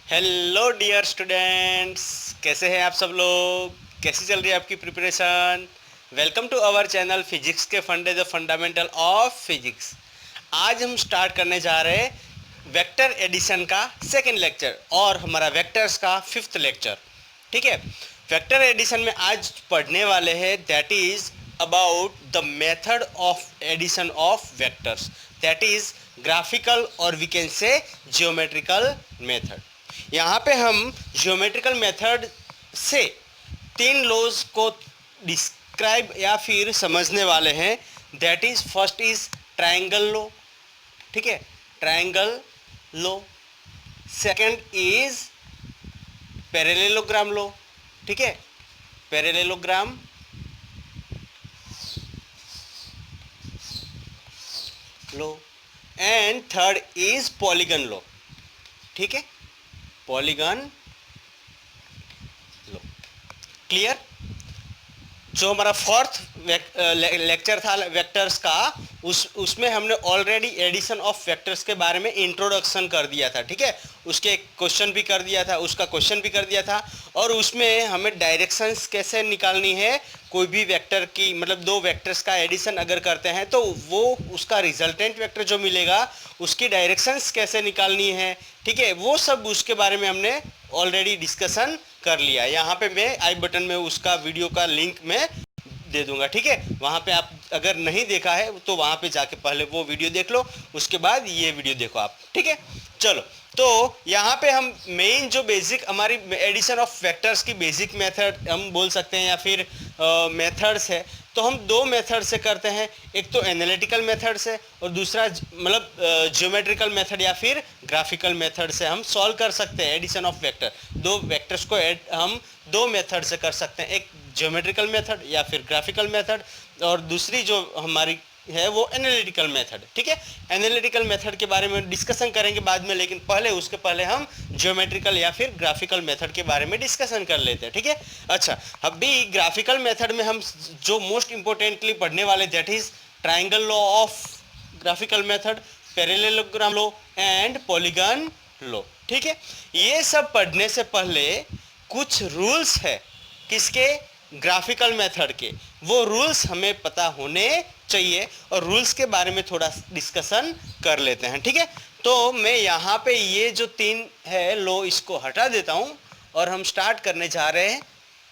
Hello dear students, कैसे हैं आप सब लोग। कैसी चल रही है आपकी preparation. Welcome to our channel physics के फंडे द फंडामेंटल ऑफ फिजिक्स। आज हम स्टार्ट करने जा रहे हैं वेक्टर एडिशन का सेकंड लेक्चर और हमारा वेक्टर्स का फिफ्थ लेक्चर। ठीक है, वेक्टर एडिशन में आज पढ़ने वाले हैं that is about the method of addition of vectors, that is graphical और we can say geometrical method. यहाँ पे हम जियोमेट्रिकल मेथड से तीन लॉज को डिस्क्राइब या फिर समझने वाले हैं। That is first is triangle law, ठीक है, triangle law. Second is parallelogram law, ठीक है, parallelogram law. And third is polygon law, ठीक है, पॉलीगन लो। क्लियर। जो हमारा फोर्थ लेक्चर था वेक्टर्स का, उसमें हमने ऑलरेडी एडिशन ऑफ वेक्टर्स के बारे में इंट्रोडक्शन कर दिया था, ठीक है। उसके क्वेश्चन भी कर दिया था, उसका क्वेश्चन भी कर दिया था, और उसमें हमें डायरेक्शंस कैसे निकालनी है। कोई भी वेक्टर की मतलब दो वेक्टर्स का एडिशन अगर करते हैं तो वो उसका रिजल्टेंट वेक्टर जो मिलेगा उसकी डायरेक्शंस कैसे निकालनी है, ठीक है, वो सब उसके बारे में हमने ऑलरेडी डिस्कशन कर लिया। यहाँ पे मैं आई बटन में उसका वीडियो का लिंक मैं दे दूंगा, ठीक है। वहाँ पे आप अगर नहीं देखा है तो वहाँ पे जाके पहले वो वीडियो देख लो, उसके बाद ये वीडियो देखो आप, ठीक है। चलो, तो यहाँ पे हम मेन जो बेसिक हमारी एडिशन ऑफ वेक्टर्स की बेसिक मेथड हम बोल सकते हैं या फिर मेथड्स है, तो हम दो मेथड से करते हैं। एक तो एनालिटिकल मेथड से और दूसरा मतलब ज्योमेट्रिकल मेथड या फिर ग्राफिकल मेथड से हम सॉल्व कर सकते हैं एडिशन ऑफ वेक्टर। दो वेक्टर्स को हम दो मेथड से कर सकते हैं, एक ज्योमेट्रिकल मेथड या फिर ग्राफिकल मेथड, और दूसरी जो हमारी है वो एनालिटिकल मेथड, ठीक है। एनालिटिकल मेथड के बारे में डिस्कशन करेंगे बाद में, लेकिन उसके पहले हम ज्योमेट्रिकल या फिर ग्राफिकल मेथड के बारे में डिस्कशन कर लेते हैं, ठीक है। अच्छा, अभी ग्राफिकल मेथड में हम जो मोस्ट इंपॉर्टेंटली पढ़ने वाले that is triangle law of graphical method, parallelogram law and polygon law, ठीक है। ये सब पढ़ने से पहले कुछ रूल्स है किसके, ग्राफिकल मेथड के, वो रूल्स हमें पता होने चाहिए और रूल्स के बारे में थोड़ा डिस्कशन कर लेते हैं, ठीक है। तो मैं यहाँ पे ये जो तीन है लो इसको हटा देता हूँ और हम स्टार्ट करने जा रहे हैं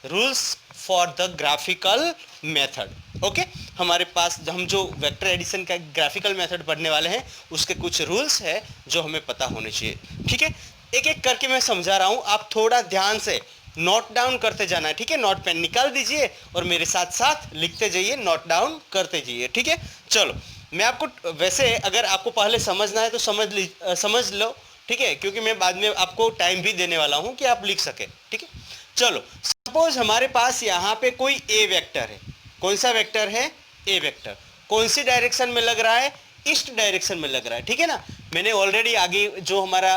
rules for the graphical method. Okay, हमारे पास हम जो वेक्टर एडिशन का ग्राफिकल मेथड पढ़ने वाले हैं उसके कुछ रूल्स है जो हमें पता होने चाहिए, ठीक है। एक एक करके मैं समझा रहा हूँ, आप थोड़ा ध्यान से नोट डाउन करते जाना है, ठीक है। नोट पेन निकाल दीजिए और मेरे साथ साथ लिखते जाइए, नोट डाउन करते जाइए, ठीक है। चलो, मैं आपको वैसे अगर आपको पहले समझना है तो समझ लो, ठीक है, क्योंकि मैं बाद में आपको टाइम भी देने वाला हूं कि आप लिख सके, ठीक है। चलो, सपोज हमारे पास यहाँ पे कोई ए वेक्टर है। कौन सा वेक्टर है, ए वेक्टर। कौन सी डायरेक्शन में लग रहा है, ईस्ट डायरेक्शन में लग रहा है, ठीक है ना। मैंने ऑलरेडी आगे जो हमारा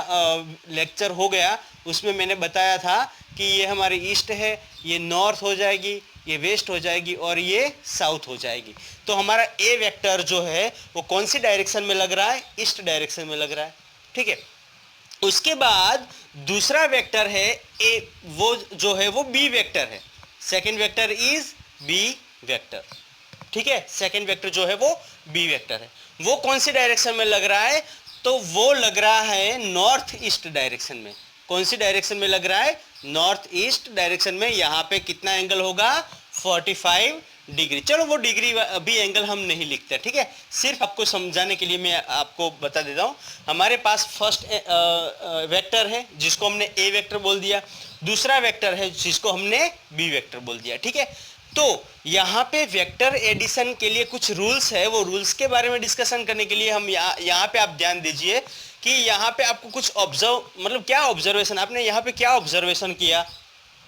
लेक्चर हो गया उसमें मैंने बताया था कि ये हमारी ईस्ट है, ये नॉर्थ हो जाएगी, ये वेस्ट हो जाएगी और ये साउथ हो जाएगी। तो हमारा ए वेक्टर जो है वो कौन सी डायरेक्शन में लग रहा है, ईस्ट डायरेक्शन में लग रहा है, ठीक है। उसके बाद दूसरा वेक्टर है ए, वो जो है वो बी वेक्टर है। Second vector is B vector, ठीक है। सेकेंड वेक्टर जो है वो बी वेक्टर है। वो कौन सी डायरेक्शन में लग रहा है, तो वो लग रहा है नॉर्थ ईस्ट डायरेक्शन में। कौन सी डायरेक्शन में लग रहा है, नॉर्थ ईस्ट डायरेक्शन में। यहाँ पे कितना एंगल होगा, 45 डिग्री। चलो, वो डिग्री अभी एंगल हम नहीं लिखते, ठीक है, सिर्फ आपको समझाने के लिए मैं आपको बता देता हूँ। हमारे पास फर्स्ट वेक्टर है जिसको हमने ए वेक्टर बोल दिया, दूसरा वेक्टर है जिसको हमने बी वेक्टर बोल दिया, ठीक है। तो यहाँ पे वेक्टर एडिशन के लिए कुछ रूल्स है, वो रूल्स के बारे में डिस्कशन करने के लिए हम यहाँ पे आप ध्यान दीजिए कि यहाँ पे आपको कुछ ऑब्जर्व मतलब क्या ऑब्जर्वेशन, आपने यहाँ पे क्या ऑब्जर्वेशन किया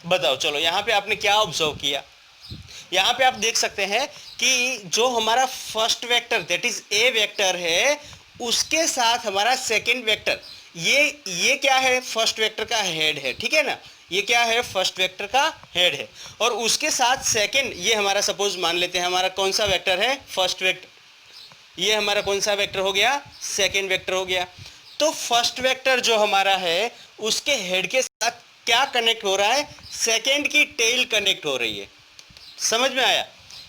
बताओ। चलो, यहाँ पे आपने क्या ऑब्जर्व किया, यहाँ पे आप देख सकते हैं कि जो हमारा first vector that is A vector है उसके साथ हमारा सेकंड वेक्टर, ये क्या है, फर्स्ट वेक्टर का हेड है, ठीक है ना। ये क्या है, फर्स्ट वेक्टर का हेड है, और उसके साथ सेकंड, ये हमारा सपोज मान लेते हैं हमारा कौन सा वेक्टर है, फर्स्ट वेक्टर, ये हमारा कौन सा वेक्टर हो गया, सेकंड वेक्टर हो गया। तो फर्स्ट वेक्टर जो हमारा है उसके हेड के साथ क्या कनेक्ट हो रहा है, सेकेंड की टेल कनेक्ट हो रही है। समझ में आया?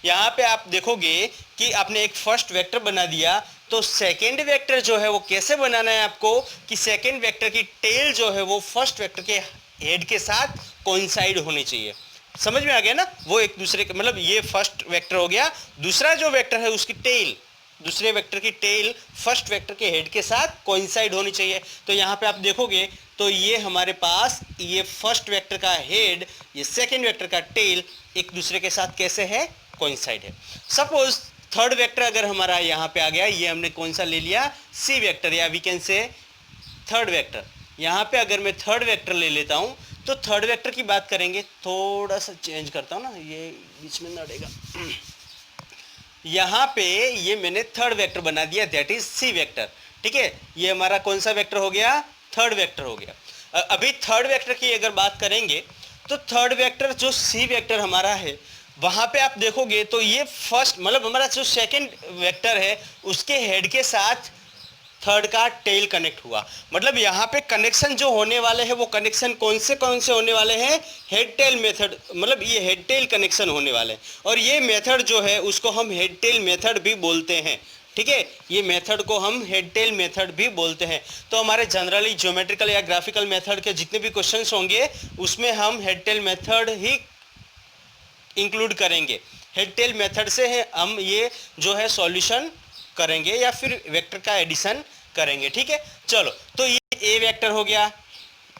यहाँ पे आप देखोगे कि आपने एक फर्स्ट वेक्टर बना दिया, तो सेकेंड वेक्टर जो है वो कैसे बनाना है आपको, कि सेकेंड वेक्टर की टेल जो है वो फर्स्ट वेक्टर के हेड के साथ कोइंसाइड होनी चाहिए। समझ में आ गया ना? वो एक दूसरे के, मतलब ये फर्स्ट वेक्टर हो गया, दूसरा जो वेक्टर है उसकी टेल, दूसरे वेक्टर की टेल फर्स्ट वेक्टर के हेड के साथ कोइंसाइड होनी चाहिए। तो यहाँ पे आप देखोगे तो ये हमारे पास ये फर्स्ट वेक्टर का हेड, ये सेकेंड वेक्टर का टेल एक दूसरे के साथ कैसे है, कोइंसाइड है। सपोज थर्ड वेक्टर अगर हमारा यहाँ पे आ गया, ये हमने कौन सा ले लिया, सी वेक्टर, या we can say third vector. यहाँ पे अगर मैं थर्ड वेक्टर ले लेता हूँ तो थर्ड वेक्टर की बात करेंगे, थोड़ा सा चेंज करता हूँ ना, ये बीच में लड़ेगा। यहाँ पे ये मैंने थर्ड वेक्टर बना दिया, दैट इज सी वेक्टर। ठीक है, ये हमारा कौन सा वेक्टर हो गया, थर्ड वेक्टर हो गया। अभी थर्ड वेक्टर की अगर बात करेंगे तो थर्ड वेक्टर जो सी वेक्टर हमारा है, वहाँ पे आप देखोगे तो ये फर्स्ट, मतलब हमारा जो सेकेंड वेक्टर है उसके हेड के साथ थर्ड का टेल कनेक्ट हुआ। मतलब यहाँ पे कनेक्शन जो होने वाले हैं वो कनेक्शन कौन से होने वाले हैं, हेड टेल मेथड, मतलब ये हेड टेल कनेक्शन होने वाले हैं। और ये मेथड जो है उसको हम हेड टेल मेथड भी बोलते हैं। ठीक है, ये मेथड को हम हेड टेल मेथड भी बोलते हैं। तो हमारे जनरली ज्योमेट्रिकल या ग्राफिकल मेथड के जितने भी क्वेश्चंस होंगे उसमें हम हेड टेल मेथड ही इंक्लूड करेंगे। हेड टेल मेथड से है हम ये जो है सॉल्यूशन करेंगे या फिर वेक्टर का एडिशन करेंगे। ठीक है, चलो, तो ये ए वेक्टर हो गया,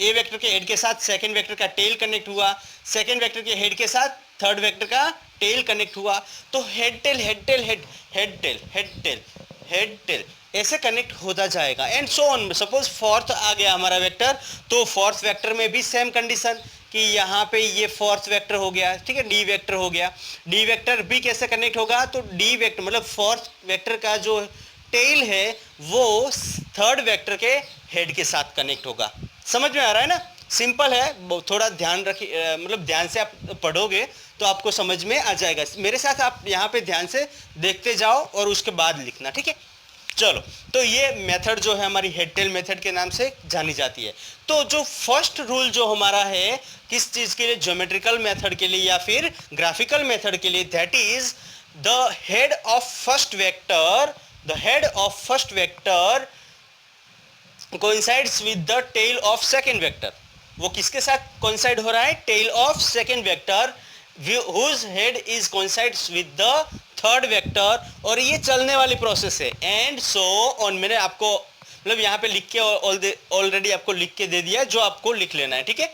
ए वेक्टर के हेड के साथ सेकंड वेक्टर का टेल कनेक्ट हुआ, सेकंड वेक्टर के हेड के साथ थर्ड वेक्टर का टेल कनेक्ट हुआ। तो head tail head tail head, head tail head tail head tail ऐसे कनेक्ट होता जाएगा and so on. Suppose fourth आ गया हमारा वेक्टर, तो फोर्थ वेक्टर में भी सेम कंडीशन कि यहाँ पे ये फोर्थ वेक्टर हो गया। ठीक है, डी वेक्टर हो गया, डी वेक्टर भी कैसे कनेक्ट होगा, तो डी वेक्टर मतलब फोर्थ वेक्टर का जो टेल है वो थर्ड वेक्टर के हेड के साथ कनेक्ट होगा। समझ में आ रहा है ना? सिंपल है, थोड़ा ध्यान रखिए, मतलब ध्यान से आप पढ़ोगे तो आपको समझ में आ जाएगा। मेरे साथ आप यहाँ पे ध्यान से देखते जाओ और उसके बाद लिखना। ठीक है, चलो, तो ये मेथड जो है हमारी हेड टेल मेथड के नाम से जानी जाती है। तो जो फर्स्ट रूल जो हमारा है किस चीज के लिए, ज्योमेट्रिकल मेथड के लिए या फिर ग्राफिकल मेथड के लिए, that is the head of first vector, the head of first vector coincides with the tail of second vector। वो किसके साथ coincide हो रहा है, tail of second vector whose head is coincides with the third vector. और ये चलने वाली प्रोसेस है एंड सो ऑन। मैंने आपको मतलब यहाँ पे लिख के ऑलरेडी आपको लिख के दे दिया जो आपको लिख लेना है। ठीक है,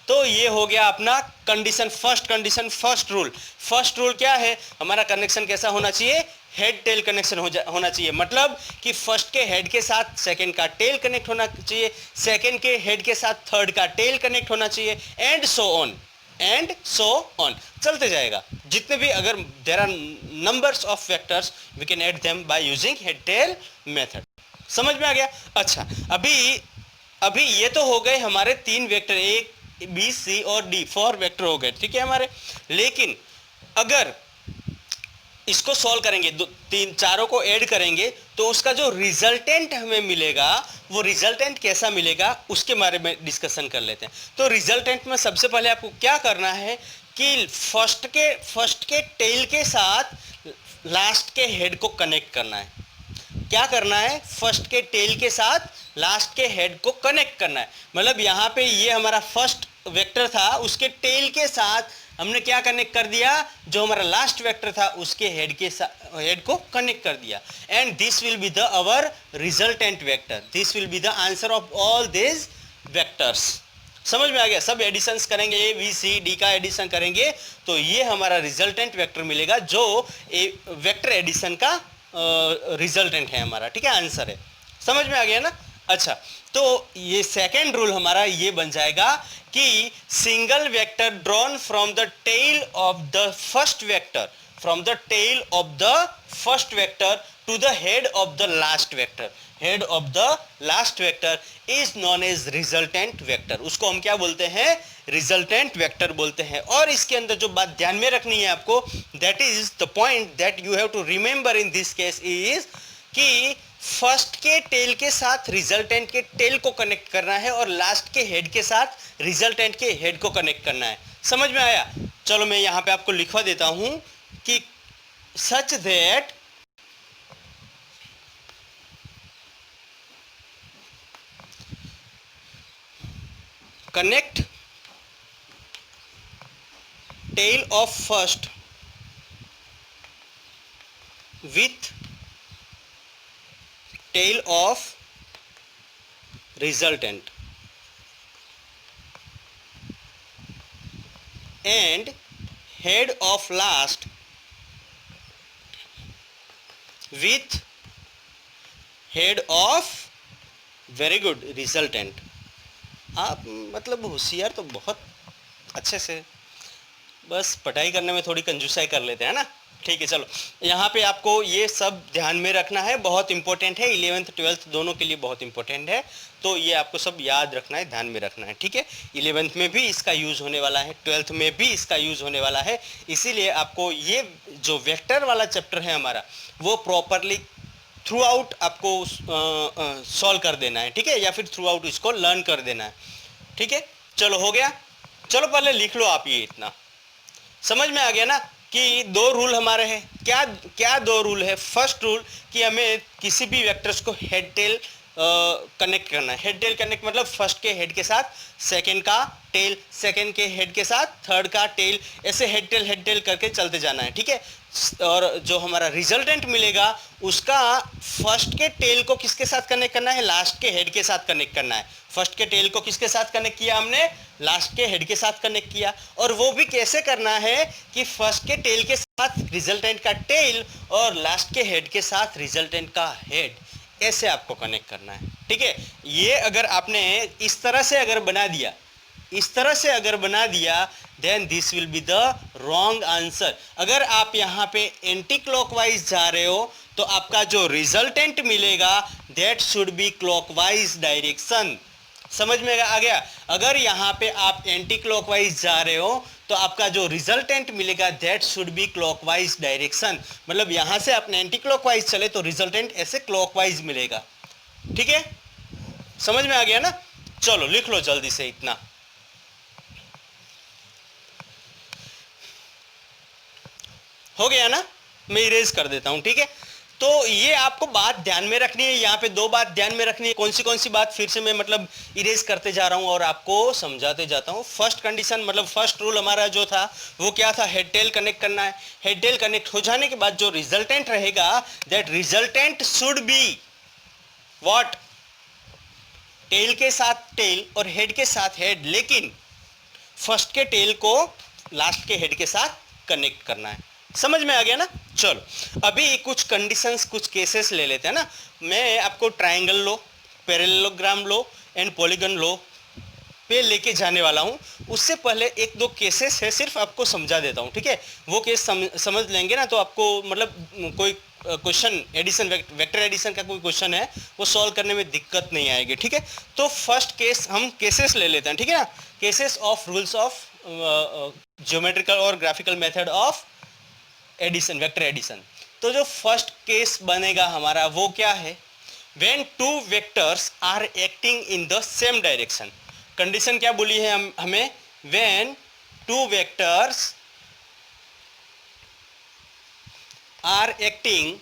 तो ये हो गया अपना condition, first condition, first rule. First rule क्या है हमारा, कनेक्शन कैसा होना चाहिए, हेड टेल कनेक्शन होना चाहिए। मतलब कि फर्स्ट के हेड के साथ सेकंड का टेल कनेक्ट होना चाहिए, सेकंड के हेड के साथ थर्ड का टेल कनेक्ट होना चाहिए and so on, and so on चलते जाएगा। जितने भी, अगर there are numbers of vectors we can add them by using head tail method. समझ में आ गया? अच्छा, अभी ये तो हो गए हमारे तीन वेक्टर, ए बी सी और डी, 4 वेक्टर हो गए। ठीक है हमारे, लेकिन अगर इसको सॉल्व करेंगे, तीन चारों को ऐड करेंगे तो उसका जो रिजल्टेंट हमें मिलेगा वो रिजल्टेंट कैसा मिलेगा उसके बारे में डिस्कशन कर लेते हैं। तो रिजल्टेंट में सबसे पहले आपको क्या करना है कि फर्स्ट के टेल के साथ लास्ट के हेड को कनेक्ट करना है। क्या करना है, फर्स्ट के टेल के साथ लास्ट के हेड को कनेक्ट करना है। मतलब यहाँ पे ये हमारा फर्स्ट वेक्टर था, उसके टेल के साथ हमने क्या कनेक्ट कर दिया, जो हमारा लास्ट वेक्टर था उसके हेड को कनेक्ट कर दिया। And this will be the our resultant vector, this will be the answer of all this vectors. समझ में आ गया? सब एडिशंस करेंगे, ए बी सी डी का एडिशन करेंगे तो ये हमारा रिजल्टेंट वेक्टर मिलेगा, जो वेक्टर एडिशन का रिजल्टेंट है हमारा। ठीक है, आंसर है। समझ में आ गया ना? अच्छा, तो ये सेकेंड रूल हमारा ये बन जाएगा कि single vector drawn from the tail of the first vector, from the tail of the first vector to the head of the last vector, head of the last vector is known as resultant vector. उसको हम क्या बोलते हैं, resultant vector बोलते हैं। और इसके अंदर जो बात ध्यान में रखनी है आपको, that is the point that you have to remember in this case is कि फर्स्ट के टेल के साथ रिजल्टेंट के टेल को कनेक्ट करना है और लास्ट के हेड के साथ रिजल्टेंट के हेड को कनेक्ट करना है। समझ में आया? चलो मैं यहां पे आपको लिखवा देता हूं कि such that connect tail of first with tail of resultant and head of last with head of very good resultant। आप मतलब होशियार तो बहुत अच्छे से, बस पढ़ाई करने में थोड़ी कंजूसाई कर लेते हैं ना। ठीक है, चलो यहाँ पे आपको ये सब ध्यान में रखना है, बहुत इंपॉर्टेंट है, 11th 12th दोनों के लिए बहुत इंपॉर्टेंट है। तो ये आपको सब याद रखना है, ध्यान में रखना है। ठीक है, 11th में भी इसका यूज़ होने वाला है, 12th में भी इसका यूज़ होने वाला है। इसीलिए आपको ये जो वेक्टर वाला चैप्टर है हमारा, वो प्रॉपरली थ्रू आउट आपको सॉल्व कर देना है। ठीक है, या फिर थ्रू आउट इसको लर्न कर देना है। ठीक है, चलो हो गया। चलो पहले लिख लो आप, ये इतना समझ में आ गया ना कि दो रूल हमारे हैं। क्या क्या दो रूल है? फर्स्ट रूल कि हमें किसी भी वेक्टर्स को हेड टेल कनेक्ट करना है। हेड टेल कनेक्ट मतलब फर्स्ट के हेड के साथ सेकंड का टेल, सेकंड के हेड के साथ थर्ड का टेल, ऐसे हेड टेल करके चलते जाना है। ठीक है, और जो हमारा रिजल्टेंट मिलेगा उसका फर्स्ट के टेल को किसके साथ कनेक्ट करना है? लास्ट के हेड के साथ कनेक्ट करना है। फर्स्ट के टेल को किसके साथ कनेक्ट किया हमने? लास्ट के हेड के साथ कनेक्ट किया। और वो भी कैसे करना है कि फर्स्ट के टेल के साथ रिजल्टेंट का टेल और लास्ट के हेड के साथ रिजल्टेंट का हेड, ऐसे आपको कनेक्ट करना है। ठीक है, ये अगर आपने इस तरह से अगर बना दिया, इस तरह से अगर बना दिया, then this will be the wrong answer. अगर आप यहाँ पे एंटी क्लॉकवाइज जा रहे हो तो आपका जो रिजल्टेंट मिलेगा that should be clockwise direction. समझ में आ गया? अगर यहाँ पे आप एंटी क्लॉकवाइज जा रहे हो तो आपका जो रिजल्टेंट मिलेगा that should be clockwise direction. मतलब यहाँ से आपने एंटी क्लॉकवाइज चले तो रिजल्टेंट ऐसे क्लॉकवाइज मिलेगा। ठीक है, समझ में आ गया ना? चलो लिख लो जल्दी से इतना। हो गया ना? मैं इरेज कर देता हूं। ठीक है, तो ये आपको बात ध्यान में रखनी है। यहाँ पे दो बात ध्यान में रखनी है। कौन सी बात? फिर से मैं मतलब इरेज करते जा रहा हूँ और आपको समझाते जाता हूँ। फर्स्ट कंडीशन मतलब फर्स्ट रूल हमारा जो था वो क्या था? हेड टेल कनेक्ट करना है। हेड टेल कनेक्ट हो जाने के बाद जो रिजल्टेंट रहेगा that resultant should be what? Tail के साथ टेल और हेड के साथ हेड, लेकिन फर्स्ट के टेल को लास्ट के हेड के साथ कनेक्ट करना है। समझ में आ गया ना? चलो अभी कुछ कंडीशंस, कुछ केसेस ले लेते हैं ना। मैं आपको ट्रायंगल लो, पैरेललोग्राम लो एंड पॉलीगन लो पे लेके जाने वाला हूँ। उससे पहले एक दो केसेस है, सिर्फ आपको समझा देता हूँ। ठीक है, वो केस समझ लेंगे ना तो आपको मतलब कोई क्वेश्चन एडिशन, वेक्टर एडिशन का कोई क्वेश्चन है वो सॉल्व करने में दिक्कत नहीं आएगी। ठीक है, तो फर्स्ट केस हम केसेस ले लेते हैं। ठीक है ना, cases of rules of geometrical और graphical method of addition, vector addition. तो जो फर्स्ट केस बनेगा हमारा वो क्या है? When two vectors are acting in the same direction. Condition क्या बोली है हमें? When two vectors are acting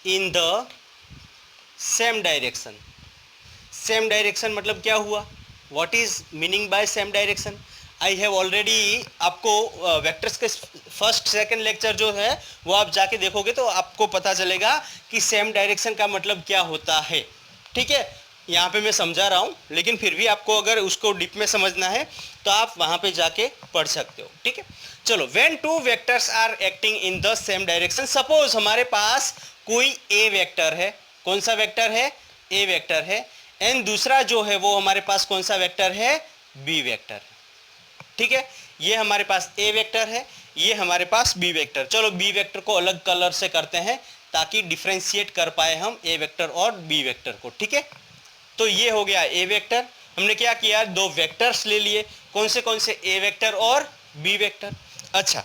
in the same direction. Same direction मतलब क्या हुआ? What is meaning by same direction? I have already आपको वेक्टर्स के first second lecture जो है वो आप जाके देखोगे तो आपको पता चलेगा कि सेम डायरेक्शन का मतलब क्या होता है। ठीक है, यहाँ पे मैं समझा रहा हूँ, लेकिन फिर भी आपको अगर उसको डीप में समझना है तो आप वहाँ पे जाके पढ़ सकते हो। ठीक है, चलो when two vectors are acting in the same direction. Suppose हमारे पास कोई ए वेक्टर है। कौन सा वेक्टर है? ए वेक्टर है। एंड दूसरा जो है वो हमारे पास कौन सा वेक्टर है? बी वेक्टर है। ठीक है, ये हमारे पास ए वेक्टर है, ये हमारे पास बी वेक्टर। चलो बी वेक्टर को अलग कलर से करते हैं ताकि डिफ्रेंशिएट कर पाए हम ए वेक्टर और बी वेक्टर को। ठीक है, तो ये हो गया ए वेक्टर। हमने क्या किया? दो वेक्टर्स ले लिए। कौन से? ए वेक्टर और बी वेक्टर। अच्छा,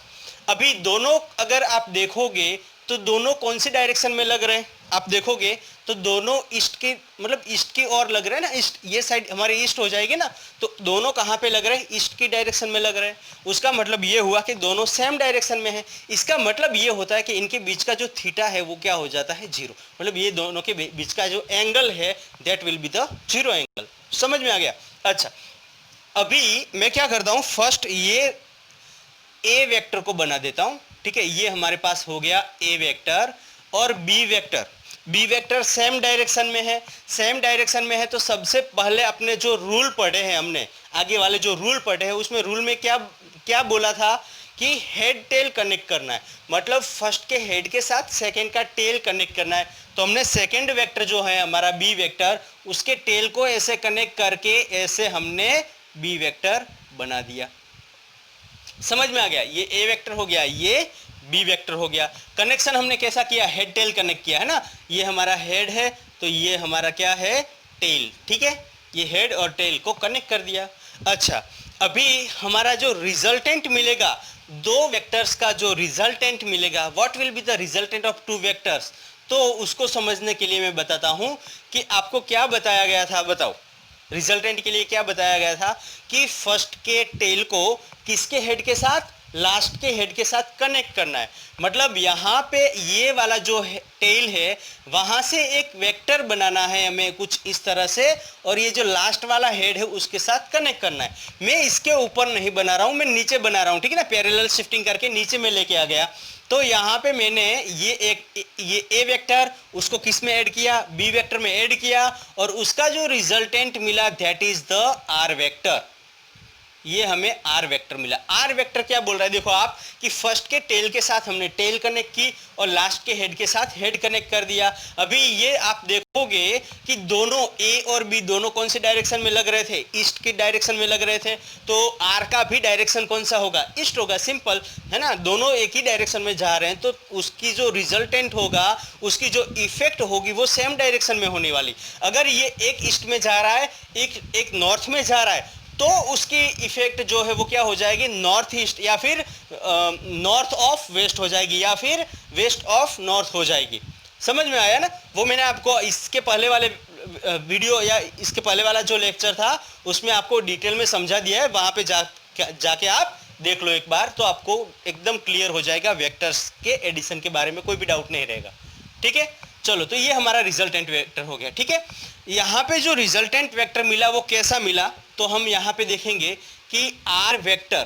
अभी दोनों अगर आप देखोगे तो दोनों कौन सी डायरेक्शन में लग रहे हैं आप देखोगे तो दोनों ईस्ट की मतलब ईस्ट की ओर लग रहे हैं ना, ईस्ट ये साइड हमारी ईस्ट हो जाएगी ना, तो दोनों कहाँ पे लग रहे हैं, ईस्ट की डायरेक्शन में लग रहे हैं। उसका मतलब ये हुआ कि दोनों सेम डायरेक्शन में है। इसका मतलब ये होता है कि इनके बीच का जो थीटा है वो क्या हो जाता है, जीरो। मतलब ये दोनों के बीच का जो एंगल है that will be the zero angle. समझ में आ गया? अच्छा, अभी मैं क्या करता हूँ, फर्स्ट ये ए वेक्टर को बना देता हूँ। ठीक है, ये हमारे पास हो गया ए वेक्टर और B vector. B vector same direction में है, सेम डायरेक्शन में है तो सबसे पहले अपने जो रूल पढ़े हैं हमने, आगे वाले जो रूल पढ़े हैं उसमें रूल में क्या क्या बोला था कि हेड टेल कनेक्ट करना है। मतलब फर्स्ट के हेड के साथ सेकंड का टेल कनेक्ट करना है। तो हमने सेकंड वेक्टर जो है हमारा बी वेक्टर, उसके टेल को ऐसे कनेक्ट करके ऐसे हमने बी वेक्टर बना दिया। समझ में आ गया? ये ए वेक्टर हो गया, ये बी वेक्टर हो गया। कनेक्शन हमने कैसा किया, हेड टेल कनेक्ट किया है ना। ये हमारा हेड है तो ये हमारा क्या है, टेल। ठीक है, ये हेड और टेल को कनेक्ट कर दिया। अच्छा, अभी हमारा जो रिजल्टेंट मिलेगा, दो वेक्टर्स का जो रिजल्टेंट मिलेगा, what will be the resultant of two vectors, तो उसको समझने के लिए मैं बताता हूं कि आपको क्या बताया गया था। बताओ, रिजल्टेंट के लिए क्या बताया गया था कि फर्स्ट के टेल को किसके हेड के साथ, लास्ट के हेड के साथ कनेक्ट करना है। मतलब यहाँ पे ये वाला जो टेल है वहाँ से एक वेक्टर बनाना है हमें कुछ इस तरह से, और ये जो लास्ट वाला हेड है उसके साथ कनेक्ट करना है। मैं इसके ऊपर नहीं बना रहा हूँ, मैं नीचे बना रहा हूँ। ठीक है ना, पैरेलल शिफ्टिंग करके नीचे में लेके आ गया। तो यहाँ पे मैंने ये ए वेक्टर उसको किस में ऐड किया, बी वेक्टर में ऐड किया, और उसका जो रिजल्टेंट मिला that is the R vector. ये हमें आर वेक्टर मिला। आर वेक्टर क्या बोल रहा है, देखो आप कि फर्स्ट के टेल के साथ हमने टेल कनेक्ट की और लास्ट के हेड के साथ हेड कनेक्ट कर दिया। अभी ये आप देखोगे कि दोनों ए और बी दोनों कौन से डायरेक्शन में लग रहे थे, ईस्ट की डायरेक्शन में लग रहे थे। तो आर का भी डायरेक्शन कौन सा होगा, ईस्ट होगा, सिंपल है ना। दोनों एक ही डायरेक्शन में जा रहे हैं तो उसकी जो रिजल्टेंट होगा, उसकी जो इफेक्ट होगी वो सेम डायरेक्शन में होने वाली। अगर ये एक ईस्ट में जा रहा है, एक नॉर्थ में जा रहा है, तो उसकी इफेक्ट जो है वो क्या हो जाएगी, नॉर्थ ईस्ट या फिर नॉर्थ ऑफ वेस्ट हो जाएगी, या फिर वेस्ट ऑफ नॉर्थ हो जाएगी। समझ में आया ना? वो मैंने आपको इसके पहले वाले वीडियो या इसके पहले वाला जो लेक्चर था उसमें आपको डिटेल में समझा दिया है। वहाँ पे जाके आप देख लो एक बार, तो आपको एकदम क्लियर हो जाएगा। वेक्टर्स के एडिशन के बारे में कोई भी डाउट नहीं रहेगा। ठीक है, चलो, तो ये हमारा रिजल्टेंट वेक्टर हो गया। ठीक है, यहाँ पे जो रिजल्टेंट वेक्टर मिला वो कैसा मिला, तो हम यहाँ पे देखेंगे कि आर वेक्टर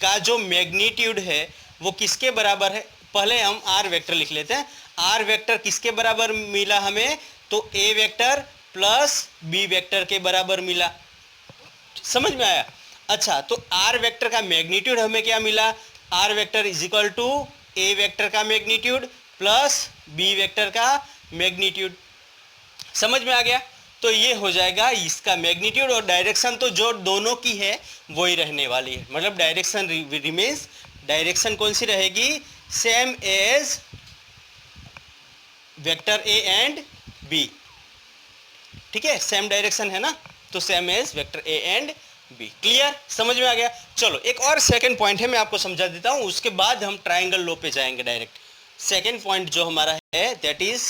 का जो मैग्नीट्यूड है वो किसके बराबर है। पहले हम आर वेक्टर लिख लेते हैं। आर वेक्टर किसके बराबर मिला हमें, तो ए वेक्टर प्लस बी वेक्टर के बराबर मिला। समझ में आया? अच्छा, तो आर वेक्टर का मैग्नीट्यूड हमें क्या मिला, R vector is equal to A vector का मैग्नीट्यूड प्लस बी वेक्टर का मैग्नीट्यूड। समझ में आ गया? तो ये हो जाएगा इसका मैग्नीट्यूड, और डायरेक्शन तो जो दोनों की है वही रहने वाली है। मतलब डायरेक्शन रिमेन्स, डायरेक्शन कौन सी रहेगी, same as vector A and B. ठीक है, सेम डायरेक्शन है ना, तो same as vector A and B. Clear? समझ में आ गया? चलो, एक और सेकंड पॉइंट है, मैं आपको समझा देता हूं, उसके बाद हम ट्राइंगल लॉ पे जाएंगे डायरेक्ट। सेकंड पॉइंट जो हमारा है that is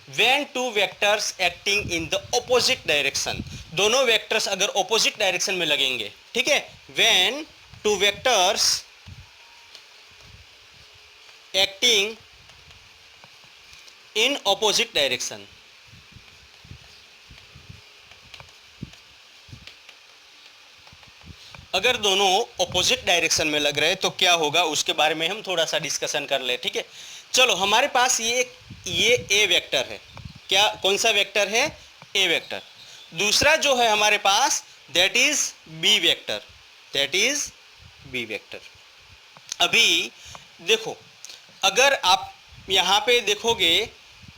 when two vectors acting in the opposite direction, दोनों वेक्टर्स अगर opposite डायरेक्शन में लगेंगे। ठीक है, when two vectors acting in opposite direction, अगर दोनों opposite डायरेक्शन में लग रहे हैं तो क्या होगा, उसके बारे में हम थोड़ा सा डिस्कशन कर ले। ठीक है, चलो, हमारे पास ये ए वेक्टर है। क्या, कौन सा वेक्टर है, ए वेक्टर। दूसरा जो है हमारे पास that is B vector, that is B vector. अभी देखो, अगर आप यहाँ पे देखोगे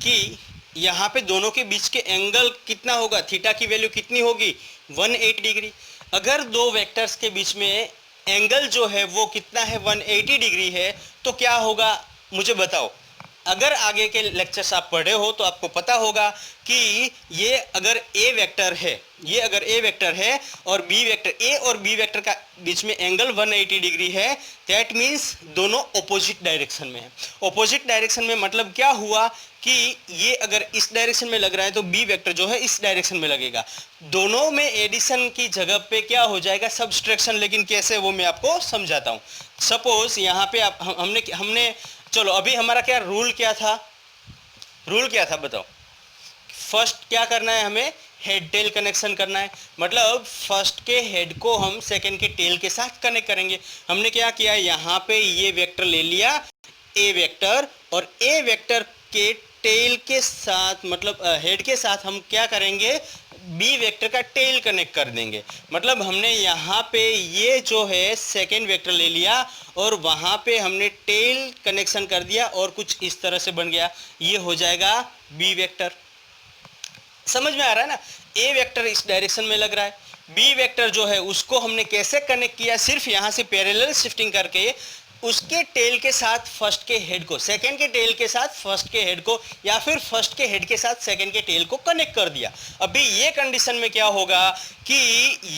कि यहाँ पे दोनों के बीच के एंगल कितना होगा, थीटा की वैल्यू कितनी होगी, 180 डिग्री। अगर दो वेक्टर्स के बीच में एंगल जो है वो कितना है, 180 डिग्री है, तो क्या होगा मुझे बताओ, अगर आगे के लेक्चर्स आप पढ़े हो तो आपको पता होगा कि ये अगर ए वेक्टर है, ये अगर ए वेक्टर है और बी वेक्टर, ए और बी वेक्टर का बीच में एंगल 180 डिग्री है, दैट मीन्स दोनों ऑपोजिट डायरेक्शन में है। ऑपोजिट डायरेक्शन में मतलब क्या हुआ कि ये अगर इस डायरेक्शन में लग रहा है तो बी वेक्टर जो है इस डायरेक्शन में लगेगा। दोनों में एडिशन की जगह पे क्या हो जाएगा, सब्सट्रैक्शन। लेकिन कैसे, वो मैं आपको समझाता हूँ। सपोज यहाँ पे आप हमने चलो अभी हमारा क्या रूल क्या था, रूल क्या था बताओ। फर्स्ट क्या करना है, हमें हेड टेल कनेक्शन करना है। मतलब फर्स्ट के हेड को हम सेकंड के टेल के साथ कनेक्ट करेंगे। हमने क्या किया, यहाँ पे ये वेक्टर ले लिया ए वेक्टर, और ए वेक्टर के टेल के साथ मतलब हेड के साथ हम क्या करेंगे, बी वेक्टर का टेल कनेक्ट कर देंगे। मतलब हमने यहाँ पे ये जो है सेकेंड वेक्टर ले लिया और वहाँ पे हमने टेल कनेक्शन कर दिया और कुछ इस तरह से बन गया, ये हो जाएगा बी वेक्टर। समझ में आ रहा है ना। ए वेक्टर इस डायरेक्शन में लग रहा है, बी वेक्टर जो है उसको हमने कैसे कनेक्ट किया, सिर्फ यहाँ से पैरेलल शिफ्टिंग करके उसके टेल के साथ फर्स्ट के हेड को, सेकंड के टेल के साथ फर्स्ट के हेड को, या फिर फर्स्ट के हेड के साथ सेकंड के टेल को कनेक्ट कर दिया। अभी ये कंडीशन में क्या होगा कि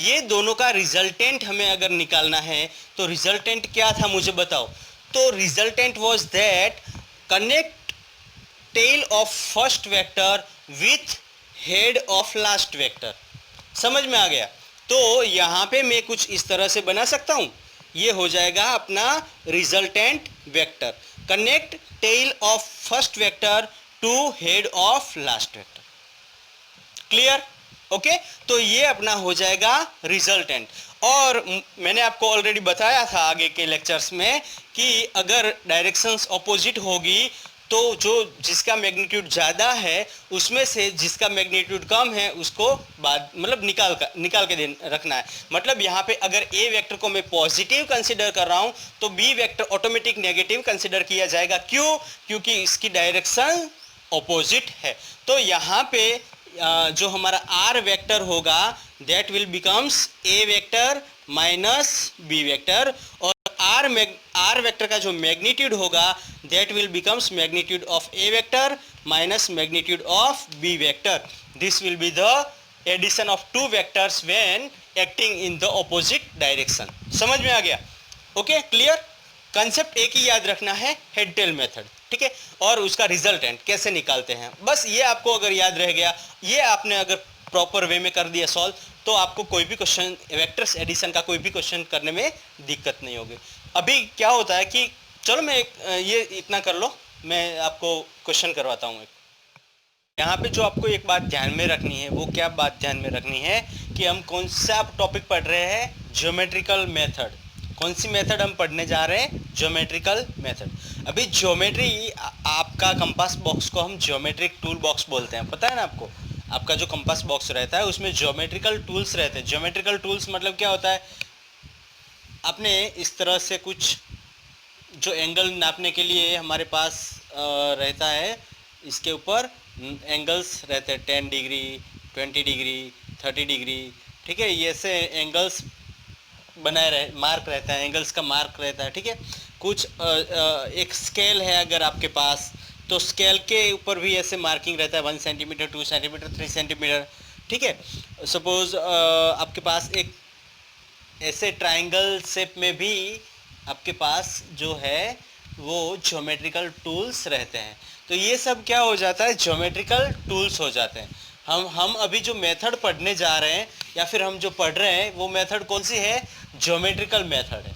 ये दोनों का रिजल्टेंट हमें अगर निकालना है तो रिजल्टेंट क्या था मुझे बताओ। तो resultant was that connect tail of first vector with head of last vector. समझ में आ गया। तो यहाँ पे मैं कुछ इस तरह से बना सकता हूँ, ये हो जाएगा अपना resultant vector, connect tail of first vector to head of last vector. Clear, okay. तो ये अपना हो जाएगा रिजल्टेंट। और मैंने आपको ऑलरेडी बताया था आगे के लेक्चर्स में कि अगर डायरेक्शंस ऑपोजिट होगी तो जो जिसका मैग्नीट्यूड ज़्यादा है उसमें से जिसका मैग्नीट्यूड कम है उसको बाद मतलब निकाल के रखना है। मतलब यहाँ पे अगर ए वेक्टर को मैं पॉजिटिव कंसिडर कर रहा हूँ तो B vector automatic negative consider किया जाएगा। क्यों? क्योंकि इसकी डायरेक्शन ऑपोजिट है। तो यहाँ पे जो हमारा आर वेक्टर होगा that will becomes A vector minus B vector, और आर वेक्टर का जो मैग्नीट्यूड होगा that will becomes magnitude of A vector minus magnitude of B vector. This will be the addition of two vectors when acting in the opposite direction. समझ में आ गया? Okay, clear. Concept एक ही याद रखना है, हेड टेल मेथड, ठीक है। और उसका रिजल्टेंट कैसे निकालते हैं, बस ये आपको अगर याद रह गया, ये आपने अगर प्रॉपर वे में कर दिया सॉल्व, तो आपको कोई भी क्वेश्चन वेक्टर्स एडिशन का कोई भी क्वेश्चन करने में दिक्कत नहीं होगी। अभी क्या होता है कि चलो मैं ये इतना कर लो, मैं आपको क्वेश्चन करवाता हूँ। यहाँ पे जो आपको एक बात ध्यान में रखनी है, वो क्या बात ध्यान में रखनी है कि हम कौन सा टॉपिक पढ़ रहे हैं, ज्योमेट्रिकल मेथड। कौन सी मेथड हम पढ़ने जा रहे हैं? Geometrical method. अभी ज्योमेट्री, आपका कंपास बॉक्स को हम ज्योमेट्रिक टूल बॉक्स बोलते हैं, पता है ना आपको। आपका जो कंपास बॉक्स रहता है उसमें ज्योमेट्रिकल टूल्स रहते हैं। ज्योमेट्रिकल टूल्स मतलब क्या होता है, आपने इस तरह से कुछ जो एंगल नापने के लिए हमारे पास रहता है, इसके ऊपर एंगल्स रहते हैं 10 डिग्री, 20 डिग्री, 30 डिग्री, ठीक है। ये ऐसे एंगल्स बनाए मार्क रहता है, एंगल्स का मार्क रहता है, ठीक है। कुछ एक स्केल है अगर आपके पास, तो स्केल के ऊपर भी ऐसे मार्किंग रहता है 1 सेंटीमीटर, 2 सेंटीमीटर, 3 सेंटीमीटर, ठीक है। सपोज आपके पास एक ऐसे ट्रायंगल शेप में भी आपके पास जो है वो ज्योमेट्रिकल टूल्स रहते हैं। तो ये सब क्या हो जाता है, ज्योमेट्रिकल टूल्स हो जाते हैं। हम अभी जो मेथड पढ़ने जा रहे हैं या फिर हम जो पढ़ रहे हैं वो मेथड कौन सी है? ज्योमेट्रिकल मेथड है।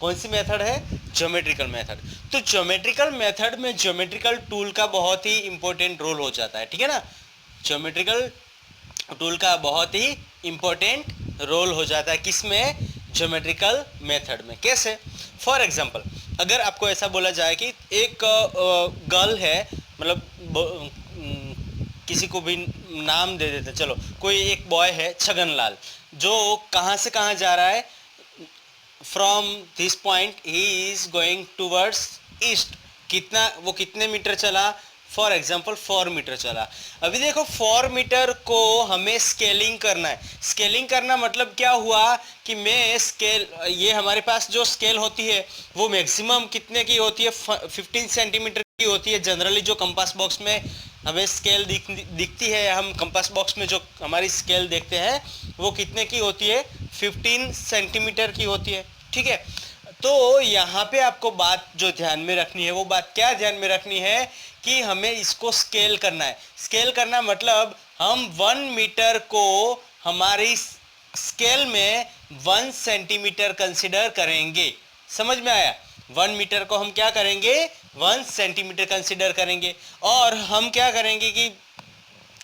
कौन सी मेथड है? Geometrical method. तो ज्योमेट्रिकल मेथड में ज्योमेट्रिकल टूल का बहुत ही इंपॉर्टेंट रोल हो जाता है, ठीक है ना। ज्योमेट्रिकल टूल का बहुत ही इंपॉर्टेंट रोल हो जाता है किसमें? ज्योमेट्रिकल मेथड में। कैसे? फॉर एग्जांपल, अगर आपको ऐसा बोला जाए कि एक गर्ल है, मतलब किसी को भी नाम दे देते, चलो कोई एक बॉय है छगनलाल, जो कहाँ से कहाँ जा रहा है, from this point he is going towards east. वो कितने मीटर चला? फॉर एग्जाम्पल 4 मीटर चला। अभी देखो 4 मीटर को हमें स्केलिंग करना है। स्केलिंग करना मतलब क्या हुआ कि मैं स्केल, ये हमारे पास जो स्केल होती है वो मैक्सिमम कितने की होती है? 15 सेंटीमीटर होती है जनरली जो कंपास बॉक्स में हमें स्केल दिखती है, हम कंपास बॉक्स में जो हमारी स्केल देखते हैं वो कितने की होती है, 15 सेंटीमीटर की होती है। ठीक है, तो यहाँ पे आपको बात जो ध्यान में रखनी है वो बात क्या ध्यान में रखनी है कि हमें इसको स्केल करना है। स्केल करना मतलब हम 1 मीटर को हमारी स्केल में 1 सेंटीमीटर कंसिडर करेंगे। समझ में आया? 1 मीटर को हम क्या करेंगे, 1 सेंटीमीटर कंसिडर करेंगे। और हम क्या करेंगे कि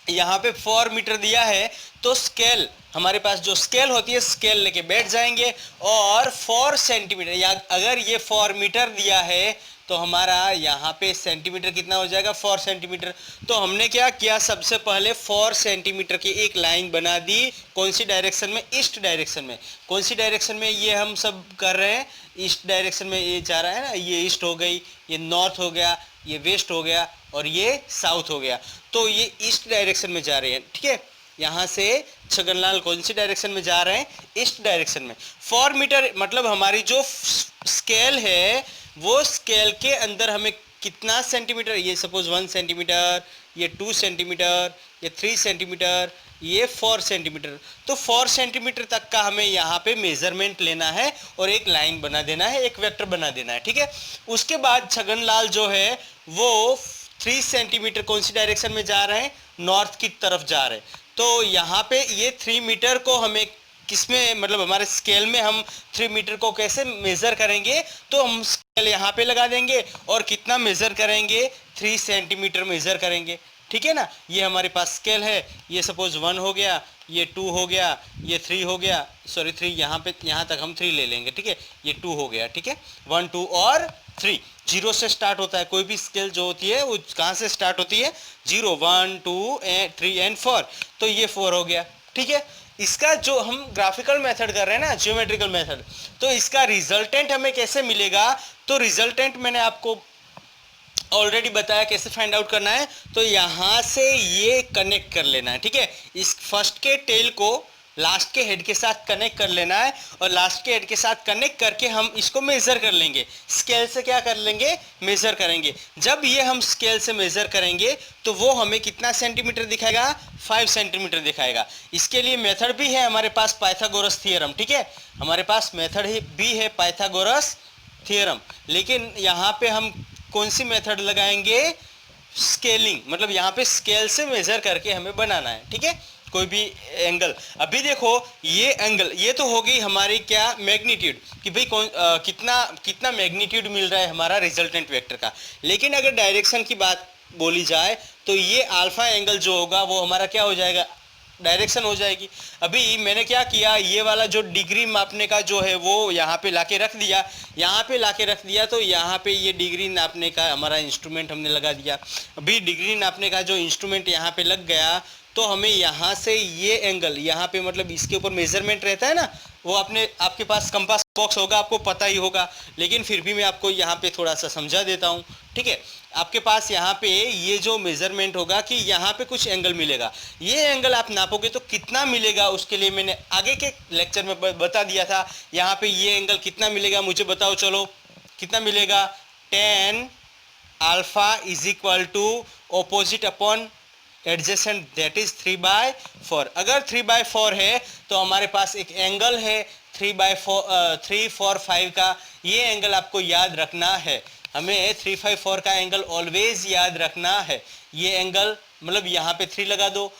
यहाँ पे 4 मीटर दिया है तो स्केल, हमारे पास जो स्केल होती है स्केल लेके बैठ जाएंगे और 4 सेंटीमीटर, या अगर ये 4 मीटर दिया है तो हमारा यहाँ पे सेंटीमीटर कितना हो जाएगा, 4 सेंटीमीटर। तो हमने क्या किया, सबसे पहले 4 सेंटीमीटर की एक लाइन बना दी। कौन सी डायरेक्शन में, ईस्ट डायरेक्शन में। कौन सी डायरेक्शन में, ये हम सब कर रहे हैं ईस्ट डायरेक्शन में, ये जा रहा है ना, ये ईस्ट हो गई, ये नॉर्थ हो गया, ये वेस्ट हो गया और ये साउथ हो गया। तो ये ईस्ट डायरेक्शन में जा रहे हैं। ठीक है, यहाँ से छगनलाल कौन सी डायरेक्शन में जा रहे हैं, ईस्ट डायरेक्शन में। 4 मीटर मतलब हमारी जो स्केल है वो स्केल के अंदर हमें कितना सेंटीमीटर, ये सपोज 1 सेंटीमीटर, ये 2 सेंटीमीटर, ये 3 सेंटीमीटर, ये 4 सेंटीमीटर। तो 4 सेंटीमीटर तक का हमें यहाँ पे मेजरमेंट लेना है और एक लाइन बना देना है, एक वेक्टर बना देना है। ठीक है, उसके बाद छगनलाल जो है वो 3 सेंटीमीटर कौन सी डायरेक्शन में जा रहे हैं, नॉर्थ की तरफ जा रहे हैं। तो यहाँ पे ये 3 मीटर को हमें किसमें, मतलब हमारे स्केल में हम 3 मीटर को कैसे मेज़र करेंगे, तो हम स्केल यहाँ पे लगा देंगे और कितना मेज़र करेंगे, 3 सेंटीमीटर मेज़र करेंगे। ठीक है ना, ये हमारे पास स्केल है, ये सपोज 1 हो गया, ये 2 हो गया, ये 3 हो गया, सॉरी 3 यहाँ पे, यहाँ तक हम 3 ले लेंगे। ठीक है, ये 2 हो गया। ठीक है, 1 2 और 3 जीरो से स्टार्ट होता है। कोई भी स्केल जो होती है वो कहाँ से स्टार्ट होती है, 0 1 2 3 एंड 4। तो ये 4 हो गया। ठीक है, इसका जो हम ग्राफिकल मेथड कर रहे हैं ना, ज्योमेट्रिकल मेथड, तो इसका रिजल्टेंट हमें कैसे मिलेगा, तो रिजल्टेंट मैंने आपको ऑलरेडी बताया कैसे फाइंड आउट करना है। तो यहाँ से ये कनेक्ट कर लेना है। ठीक है, इस फर्स्ट के टेल को लास्ट के हेड के साथ कनेक्ट कर लेना है और लास्ट के हेड के साथ कनेक्ट करके हम इसको मेज़र कर लेंगे। स्केल से क्या कर लेंगे, मेज़र करेंगे। जब ये हम स्केल से मेज़र करेंगे तो वो हमें कितना सेंटीमीटर दिखाएगा, 5 सेंटीमीटर दिखाएगा। इसके लिए मेथड भी है हमारे पास, पाइथागोरस थ्योरम। ठीक है, हमारे पास मेथड भी है पाइथागोरस थ्योरम। लेकिन यहाँ पे हम कौन सी मेथड लगाएंगे, स्केलिंग, मतलब यहाँ पे स्केल से मेज़र करके हमें बनाना है। ठीक है, कोई भी एंगल। अभी देखो ये एंगल, ये तो हो गई हमारी क्या, मैग्नीट्यूड, कि भाई कितना मैग्नीट्यूड मिल रहा है हमारा रिजल्टेंट वेक्टर का। लेकिन अगर डायरेक्शन की बात बोली जाए तो ये अल्फा एंगल जो होगा वो हमारा क्या हो जाएगा, डायरेक्शन हो जाएगी। अभी मैंने क्या किया, ये वाला जो डिग्री मापने का जो है वो यहाँ पे लाके रख दिया, यहाँ पे लाके रख दिया। तो यहाँ पे ये डिग्री नापने का हमारा इंस्ट्रूमेंट हमने लगा दिया। अभी डिग्री नापने का जो इंस्ट्रूमेंट यहाँ पे लग गया तो हमें यहाँ से ये एंगल, यहाँ पे मतलब इसके ऊपर मेजरमेंट रहता है ना, वो आपके पास कंपास बॉक्स होगा, आपको पता ही होगा, लेकिन फिर भी मैं आपको यहाँ पे थोड़ा सा समझा देता हूँ। ठीक है, आपके पास यहाँ पे ये जो मेजरमेंट होगा कि यहाँ पे कुछ एंगल मिलेगा, ये एंगल आप नापोगे तो कितना मिलेगा, उसके लिए मैंने आगे के लेक्चर में बता दिया था। यहाँ पे ये एंगल कितना मिलेगा मुझे बताओ, चलो कितना मिलेगा, 10 alpha is equal to opposite upon adjacent, that is 3/4। अगर 3/4 है तो हमारे पास एक एंगल है 3/4 का। ये एंगल आपको याद रखना है, हमें 3/4 का एंगल ऑलवेज याद रखना है। ये एंगल मतलब यहाँ पे 3 लगा दो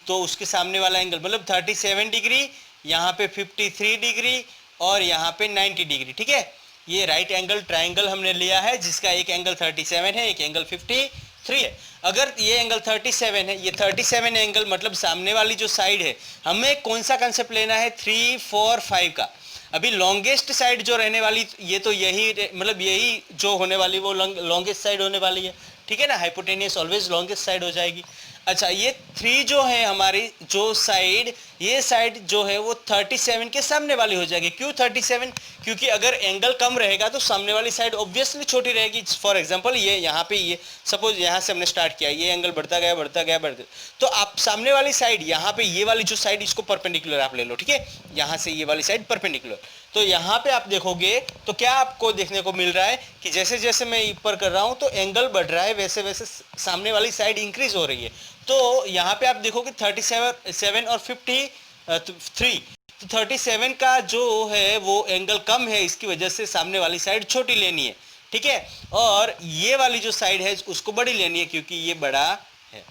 तो उसके सामने वाला एंगल मतलब 37 डिग्री, यहाँ पे 53 डिग्री और यहाँ पे 90 डिग्री। ठीक है, ये राइट एंगल ट्राइंगल हमने लिया है जिसका एक एंगल 37 है, एक एंगल 53 है। अगर ये एंगल 37 है, ये 37 एंगल मतलब सामने वाली जो साइड है, हमें कौन सा कंसेप्ट लेना है, 3 4 5 का। अभी लॉन्गेस्ट साइड जो रहने वाली, ये तो यही मतलब यही जो होने वाली वो लॉन्गेस्ट साइड होने वाली है। ठीक है ना, हाइपोटेनियस ऑलवेज लॉन्गेस्ट साइड हो जाएगी। अच्छा, ये 3 जो है हमारी जो साइड, ये साइड जो है वो 37 के सामने वाली हो जाएगी। क्यों 37? क्योंकि अगर एंगल कम रहेगा तो सामने वाली साइड ऑब्वियसली छोटी रहेगी। फॉर एग्जांपल ये यहाँ पे, ये सपोज यहाँ से हमने स्टार्ट किया, ये एंगल बढ़ता गया बढ़ता गया बढ़ता, तो आप सामने वाली साइड यहाँ पे ये वाली जो साइड, इसको परपेंडिकुलर आप ले लो। ठीक है, यहाँ से ये वाली साइड परपेंडिकुलर, तो यहाँ पे आप देखोगे तो क्या आपको देखने को मिल रहा है कि जैसे जैसे मैं ऊपर कर रहा हूँ तो एंगल बढ़ रहा है, वैसे वैसे सामने वाली साइड इंक्रीज हो रही है। तो यहाँ पे आप देखोगे 37 और 53, तो 37 का जो है वो एंगल कम है, इसकी वजह से सामने वाली साइड छोटी लेनी है, ठीक है। और ये वाली जो साइड है उसको बड़ी लेनी है क्योंकि ये बड़ा है।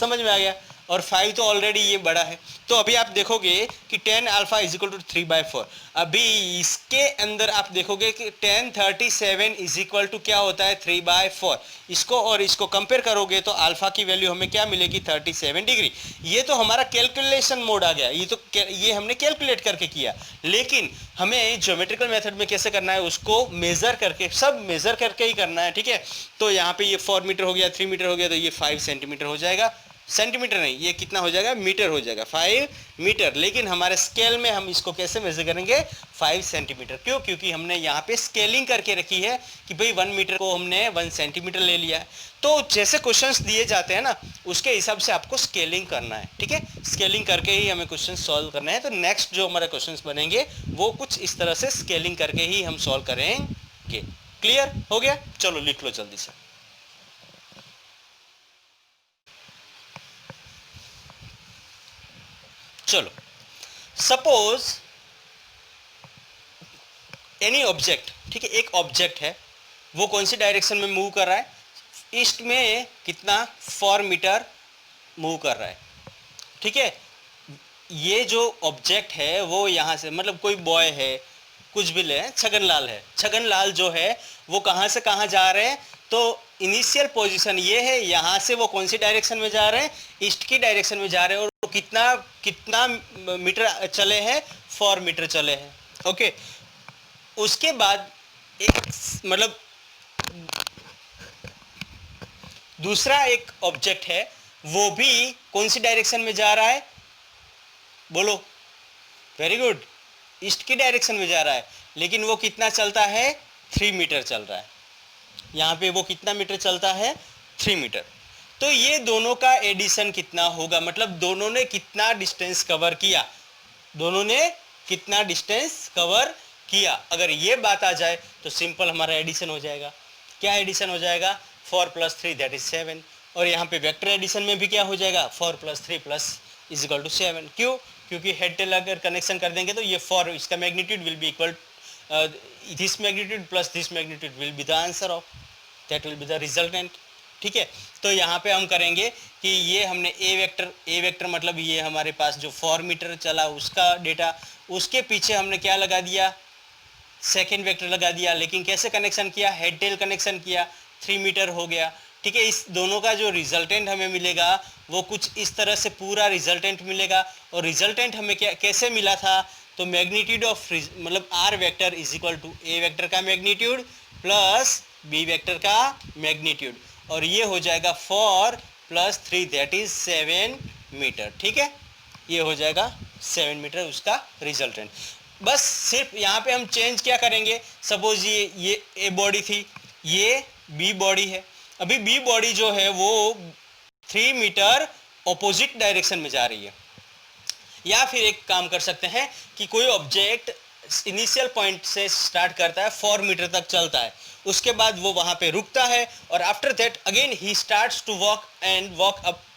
समझ में आ गया। और 5 तो ऑलरेडी ये बड़ा है। तो अभी आप देखोगे कि tan alpha is equal to 3/4। अभी इसके अंदर आप देखोगे कि tan 37 इज इक्वल टू क्या होता है 3/4। इसको और इसको कंपेयर करोगे तो अल्फा की वैल्यू हमें क्या मिलेगी 37 डिग्री। ये तो हमारा कैलकुलेशन मोड आ गया, ये हमने कैलकुलेट करके किया, लेकिन हमें ज्योमेट्रिकल मेथड में कैसे करना है उसको मेजर करके, सब मेजर करके ही करना है, ठीक है। तो यहाँ पे ये 4 मीटर हो गया, 3 मीटर हो गया, तो ये 5 सेंटीमीटर हो जाएगा। सेंटीमीटर नहीं, ये कितना हो जाएगा मीटर हो जाएगा, 5 मीटर। लेकिन हमारे स्केल में हम इसको कैसे मेजर करेंगे 5 सेंटीमीटर। क्यों? क्योंकि हमने यहाँ पे स्केलिंग करके रखी है कि भाई 1 मीटर को हमने 1 सेंटीमीटर ले लिया है। तो जैसे क्वेश्चंस दिए जाते हैं ना उसके हिसाब से आपको स्केलिंग करना है, ठीक है। स्केलिंग करके ही हमें क्वेश्चन सॉल्व करना है। तो नेक्स्ट जो हमारे क्वेश्चन बनेंगे वो कुछ इस तरह से स्केलिंग करके ही हम सॉल्व करेंगे। क्लियर हो गया? चलो लिख लो जल्दी से। चलो, सपोज एनी ऑब्जेक्ट, ठीक है, एक ऑब्जेक्ट है, वो कौन सी डायरेक्शन में मूव कर रहा है, ईस्ट में कितना 4 मीटर मूव कर रहा है, ठीक है। ये जो ऑब्जेक्ट है वो यहाँ से, मतलब कोई बॉय है, कुछ भी ले, छगनलाल है, छगनलाल जो है वो कहाँ से कहाँ जा रहे हैं, तो इनिशियल पोजीशन ये है, यहाँ से वो कौन सी डायरेक्शन में जा रहे हैं, ईस्ट की डायरेक्शन में जा रहे हैं, और कितना कितना मीटर चले हैं 4 मीटर चले हैं, ओके। उसके बाद एक मतलब दूसरा एक ऑब्जेक्ट है, वो भी कौन सी डायरेक्शन में जा रहा है, बोलो, वेरी गुड, ईस्ट की डायरेक्शन में जा रहा है, लेकिन वो कितना चलता है 3 मीटर चल रहा है। यहाँ पे वो कितना मीटर चलता है 3 मीटर। तो ये दोनों का एडिशन कितना होगा, मतलब दोनों ने कितना डिस्टेंस कवर किया, दोनों ने कितना डिस्टेंस कवर किया। अगर ये बात आ जाए तो सिंपल हमारा एडिशन हो जाएगा। क्या एडिशन हो जाएगा 4 + 3 दैट इज 7। और यहाँ पे वेक्टर एडिशन में भी क्या हो जाएगा 4 + 3 इज इक्वल टू 7। क्यों? क्योंकि हेड टेल अगर कनेक्शन कर देंगे तो ये 4, इसका magnitude will be equal this magnitude plus this magnitude will be the answer of, that will be the resultant, ठीक है। तो यहाँ पे हम करेंगे कि ये हमने ए वेक्टर मतलब ये हमारे पास जो 4 मीटर चला उसका डेटा, उसके पीछे हमने क्या लगा दिया, सेकेंड वेक्टर लगा दिया। लेकिन कैसे कनेक्शन किया, हेड टेल कनेक्शन किया, 3 मीटर हो गया, ठीक है। इस दोनों का जो रिजल्टेंट हमें मिलेगा वो कुछ इस तरह से पूरा रिजल्टेंट मिलेगा। और रिजल्टेंट हमें क्या कैसे मिला था, तो मैग्नीट्यूड ऑफ मतलब R vector is equal to A vector का मैग्नीट्यूड प्लस बी वेक्टर का मैग्नीट्यूड, और ये हो जाएगा 4 + 3 दैट इज 7 मीटर, ठीक है। ये हो जाएगा 7 मीटर उसका रिजल्टेंट। बस सिर्फ यहाँ पे हम चेंज क्या करेंगे, सपोज ये ए बॉडी थी, ये बी बॉडी है। अभी बी बॉडी जो है वो 3 मीटर ऑपोजिट डायरेक्शन में जा रही है। या फिर एक काम कर सकते हैं कि कोई ऑब्जेक्ट इनिशियल पॉइंट से स्टार्ट करता है, 4 मीटर तक चलता है, उसके बाद वो वहाँ पे रुकता है, और after that again he starts to walk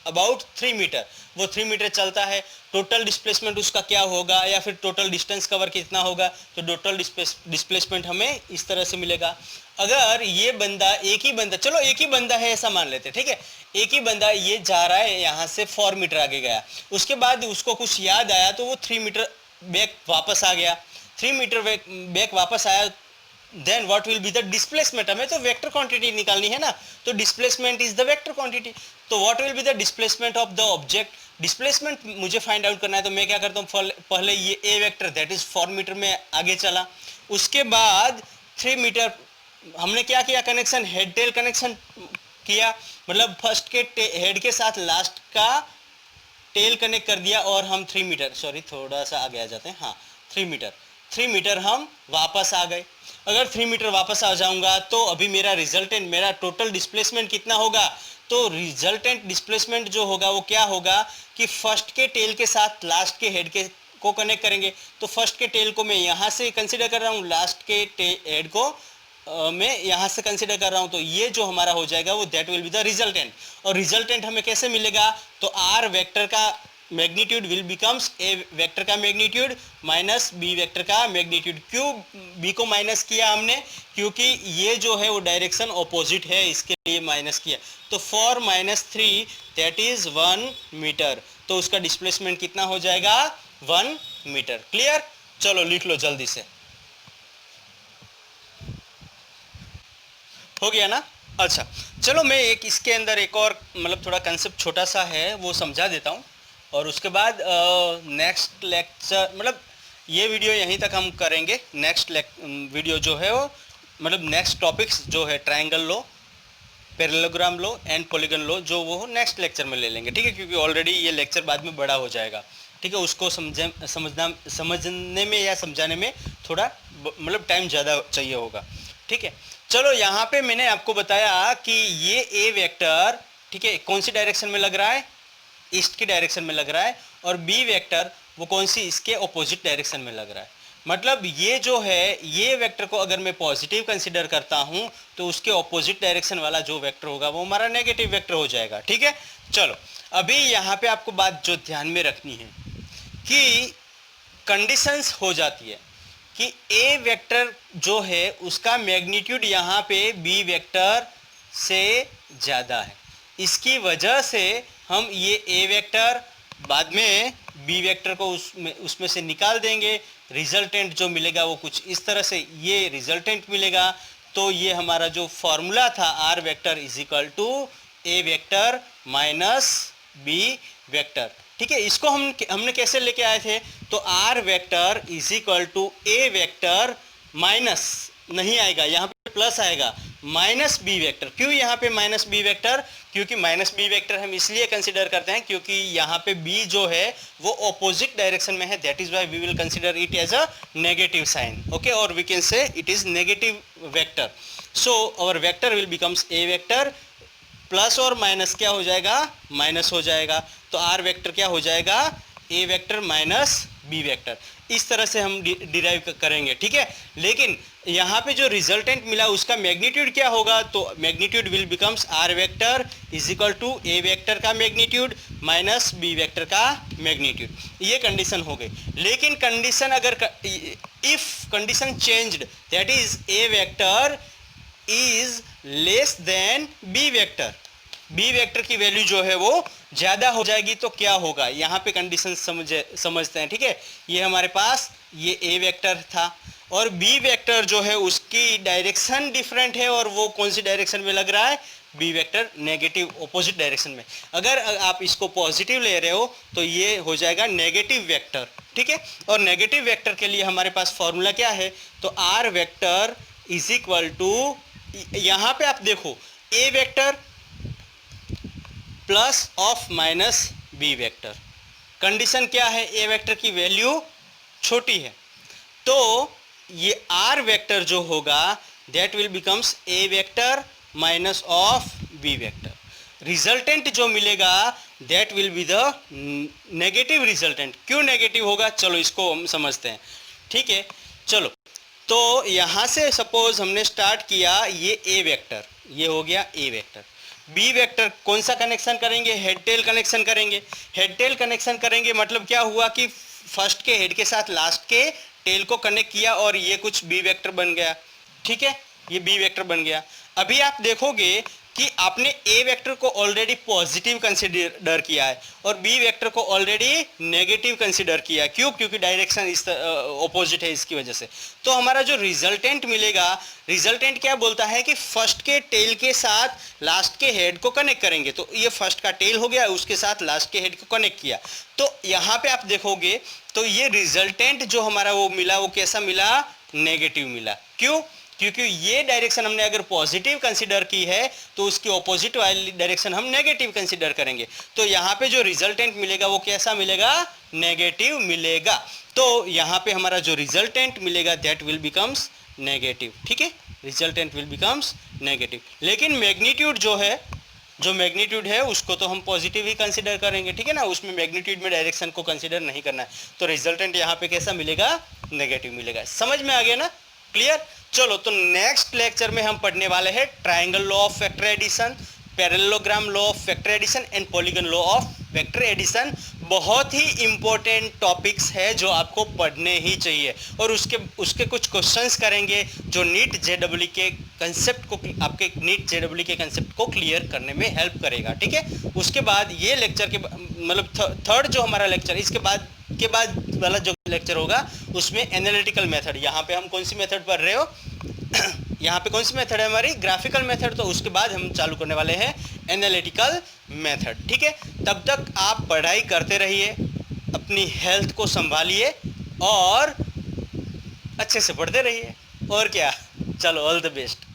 about 3 metre, वो 3 मीटर चलता है। टोटल डिस्प्लेसमेंट उसका क्या होगा, या फिर टोटल डिस्टेंस कवर कितना होगा, तो टोटल डिस्प्लेसमेंट हमें इस तरह से मिलेगा। अगर ये बंदा, एक ही बंदा, चलो एक ही बंदा है ऐसा मान लेते, ठीक है, एक ही बंदा ये जा रहा है, यहाँ से 4 मीटर आगे गया, उसके बाद उसको कुछ याद आया तो वो 3 मीटर बैक वापस आ गया, 3 मीटर बैक वापस आया, then what will be the displacement, हमें तो वेक्टर क्वांटिटी निकालनी है ना, तो displacement is the vector quantity. तो what will be the displacement of the object, displacement मुझे फाइंड आउट करना है, तो मैं क्या करता हूँ, पहले ये A vector that is 4 metre में आगे चला, उसके बाद 3 मीटर हमने क्या किया, कनेक्शन हेड टेल कनेक्शन किया, मतलब फर्स्ट के हेड के साथ लास्ट का टेल कनेक्ट कर दिया, और हम 3 मीटर, सॉरी थोड़ा सा आगे आ जाते हैं, हाँ 3 मीटर हम वापस आ गए। अगर 3 मीटर वापस आ जाऊंगा तो अभी मेरा रिजल्टेंट, मेरा टोटल डिस्प्लेसमेंट कितना होगा, तो रिजल्टेंट डिस्प्लेसमेंट जो होगा वो क्या होगा कि फर्स्ट के टेल के साथ लास्ट के हेड के को कनेक्ट करेंगे। तो फर्स्ट के टेल को मैं यहाँ से कंसिडर कर रहा हूँ, लास्ट के हेड को मैं यहाँ से कंसिडर कर रहा हूँ। तो ये जो हमारा हो जाएगा वो that will be the resultant. और रिजल्टेंट हमें कैसे मिलेगा, तो आर वेक्टर का magnitude will becomes A vector का मैग्नीट्यूड माइनस बी वेक्टर का मैग्नीट्यूड। क्यों बी को माइनस किया हमने, क्योंकि ये जो है वो डायरेक्शन ऑपोजिट है, इसके लिए माइनस किया। तो फॉर -3 दैट इज 1 मीटर, तो उसका डिस्प्लेसमेंट कितना हो जाएगा 1 मीटर। क्लियर, चलो लिख लो जल्दी से, हो गया ना। अच्छा चलो मैं एक इसके अंदर एक और मतलब थोड़ा कंसेप्ट छोटा सा है वो समझा देता हूँ, और उसके बाद नेक्स्ट लेक्चर मतलब ये वीडियो यहीं तक हम करेंगे। नेक्स्ट वीडियो जो है वो मतलब नेक्स्ट टॉपिक्स जो है ट्रायंगल लो, पैरेललोग्राम लो एंड पॉलीगन लो, जो वो नेक्स्ट लेक्चर में ले लेंगे, ठीक है, क्योंकि ऑलरेडी ये लेक्चर बाद में बड़ा हो जाएगा, ठीक है। उसको समझने में या समझाने में थोड़ा मतलब टाइम ज़्यादा चाहिए होगा, ठीक है। चलो यहाँ पे मैंने आपको बताया कि ये ए वेक्टर, ठीक है, कौन सी डायरेक्शन में लग रहा है, ईस्ट की डायरेक्शन में लग रहा है, और बी वेक्टर वो कौन सी, इसके ऑपोजिट डायरेक्शन में लग रहा है। मतलब ये जो है ये वेक्टर को अगर मैं पॉजिटिव कंसीडर करता हूँ तो उसके ऑपोजिट डायरेक्शन वाला जो वेक्टर होगा वो हमारा नेगेटिव वेक्टर हो जाएगा, ठीक है। चलो अभी यहाँ पे आपको बात जो ध्यान में रखनी है कि कंडीशंस हो जाती है कि ए वेक्टर जो है उसका मैग्नीट्यूड यहाँ पे बी वेक्टर से ज़्यादा है, इसकी वजह से हम ये ए वेक्टर बाद में बी वेक्टर को उसमें से निकाल देंगे। रिजल्टेंट जो मिलेगा वो कुछ इस तरह से ये रिजल्टेंट मिलेगा। तो ये हमारा जो फॉर्मूला था R vector is equal to A vector minus B vector, ठीक है। इसको हमने कैसे लेके आए थे, तो R vector is equal to A vector minus नहीं आएगा, यहाँ पे प्लस आएगा, माइनस बी वेक्टर। क्यों यहाँ पे माइनस बी वेक्टर, क्योंकि माइनस बी वेक्टर हम इसलिए कंसिडर करते हैं क्योंकि यहाँ पे बी जो है वो ऑपोजिट डायरेक्शन में है, that is why we will consider it as a negative sign, okay, और we can say it is negative vector. So our vector will becomes A vector, plus और माइनस क्या हो जाएगा, माइनस हो जाएगा। तो आर वेक्टर क्या हो जाएगा, ए वेक्टर माइनस बी वेक्टर। इस तरह से हम डिराइव करेंगे, ठीक है। लेकिन यहाँ पे जो रिजल्टेंट मिला उसका मैग्नीट्यूड क्या होगा, तो magnitude will becomes R vector is equal to A vector का मैग्नीट्यूड माइनस बी वेक्टर का मैग्नीट्यूड। ये कंडीशन हो गई। लेकिन कंडीशन अगर if condition changed that is A vector is less than B vector, B vector की value जो है वो ज़्यादा हो जाएगी, तो क्या होगा, यहाँ पे कंडीशन समझते हैं, ठीक है। ये हमारे पास ये ए वेक्टर था और बी वेक्टर जो है उसकी डायरेक्शन डिफरेंट है, और वो कौन सी डायरेक्शन में लग रहा है, B vector negative opposite direction में। अगर आप इसको पॉजिटिव ले रहे हो तो ये हो जाएगा नेगेटिव वेक्टर, ठीक है। और नेगेटिव वेक्टर के लिए हमारे पास फॉर्मूला क्या है, तो R vector is equal to, यहाँ पे आप देखो A vector plus of minus B vector. Condition क्या है, ए वेक्टर की वैल्यू छोटी है, तो ये आर वेक्टर जो होगा that will becomes A vector minus of B vector. Resultant जो मिलेगा that will be the negative resultant. क्यों नेगेटिव होगा, चलो इसको हम समझते हैं, ठीक है। चलो तो यहाँ से सपोज हमने स्टार्ट किया ये ए वेक्टर, ये हो गया ए वेक्टर। बी वेक्टर कौन सा कनेक्शन करेंगे, हेड टेल कनेक्शन करेंगे। हेड टेल कनेक्शन करेंगे मतलब क्या हुआ कि फर्स्ट के हेड के साथ लास्ट के टेल को कनेक्ट किया और ये कुछ बी वेक्टर बन गया, ठीक है, ये बी वेक्टर बन गया। अभी आप देखोगे कि आपने ए वेक्टर को ऑलरेडी पॉजिटिव कंसीडर किया है और बी वेक्टर को ऑलरेडी नेगेटिव कंसीडर किया है। क्यों, क्योंकि डायरेक्शन इस ऑपोजिट है, इसकी वजह से। तो हमारा जो रिजल्टेंट मिलेगा, रिजल्टेंट क्या बोलता है कि फर्स्ट के टेल के साथ लास्ट के हेड को कनेक्ट करेंगे। तो ये फर्स्ट का टेल हो गया, उसके साथ लास्ट के हेड को कनेक्ट किया। तो यहाँ पे आप देखोगे तो ये रिजल्टेंट जो हमारा वो मिला वो कैसा मिला, नेगेटिव मिला। क्यों, क्योंकि ये डायरेक्शन हमने अगर पॉजिटिव कंसीडर की है तो उसकी ऑपोजिट वाली डायरेक्शन हम नेगेटिव कंसीडर करेंगे। तो यहाँ पे जो रिजल्टेंट मिलेगा वो कैसा मिलेगा, नेगेटिव मिलेगा। तो यहाँ पे हमारा जो रिजल्टेंट मिलेगा दैट विल बिकम्स नेगेटिव, ठीक है, रिजल्टेंट विल बिकम्स नेगेटिव। लेकिन मैग्नीट्यूड जो है जो मैग्नीट्यूड है उसको तो हम पॉजिटिव ही कंसीडर करेंगे, ठीक है ना, उसमें मैग्नीट्यूड में डायरेक्शन को कंसीडर नहीं करना है, तो रिजल्टेंट यहाँ पे कैसा मिलेगा, नेगेटिव मिलेगा। समझ में आ गया ना, क्लियर। चलो तो नेक्स्ट लेक्चर में हम पढ़ने वाले हैं triangle law of vector addition, parallelogram law of vector addition and polygon law of vector addition. बहुत ही इंपॉर्टेंट टॉपिक्स है जो आपको पढ़ने ही चाहिए, और उसके कुछ क्वेश्चंस करेंगे जो नीट जेडब्ल्यू के कंसेप्ट को, आपके नीट जेडब्ल्यू के कंसेप्ट को क्लियर करने में हेल्प करेगा, ठीक है। उसके बाद ये लेक्चर के मतलब थर्ड जो हमारा लेक्चर, इसके बाद वाला जो लेक्चर होगा उसमें एनालिटिकल मेथड, यहाँ पे हम कौन सी मेथड पढ़ रहे हो यहाँ पे कौन सी मेथड है हमारी, ग्राफिकल मेथड, तो उसके बाद हम चालू करने वाले हैं एनालिटिकल मेथड, ठीक है। तब तक आप पढ़ाई करते रहिए, अपनी हेल्थ को संभालिए और अच्छे से पढ़ते रहिए, और क्या। चलो, ऑल द बेस्ट।